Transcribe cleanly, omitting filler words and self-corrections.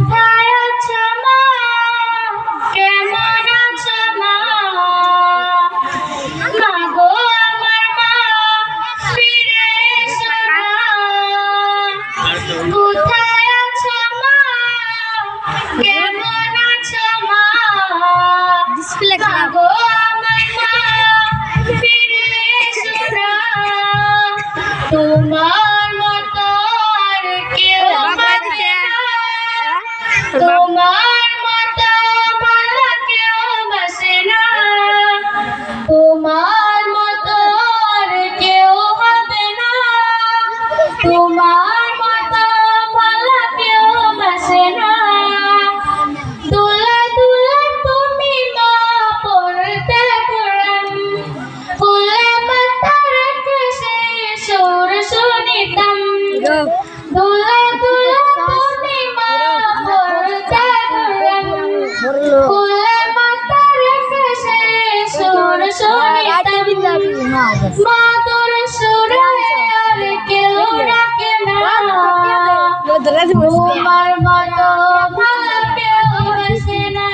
কোথায় আছো মা, কেমন আছো মা? মা গো আমার মা, ফিরে এসো না। কোথায় আছো মা, কেমন আছো মা? মা গো আমার মা, ফিরে এসো না। তোমার মতো আর কেউ বাঁচে না, তোমার মতো ভালো কেউ বাসে না, তোমার মতো আর কেউ হবে না, তোমার মতো ভালো কেউ বাসে না। দোলা দোলা তুমি মা পড়তে কোরআন, ফুলে পাতা রেখে সেই সুর শুনিতাম। দোলা দোলা তুমি মা পড়তে কোরআন, ফুলে পাতা রেখে সেই সুর শুনিতাম। মা তোর সুরে আর কেউ ডাকে না, তোমার মতো ভালো কেউ বাসে না।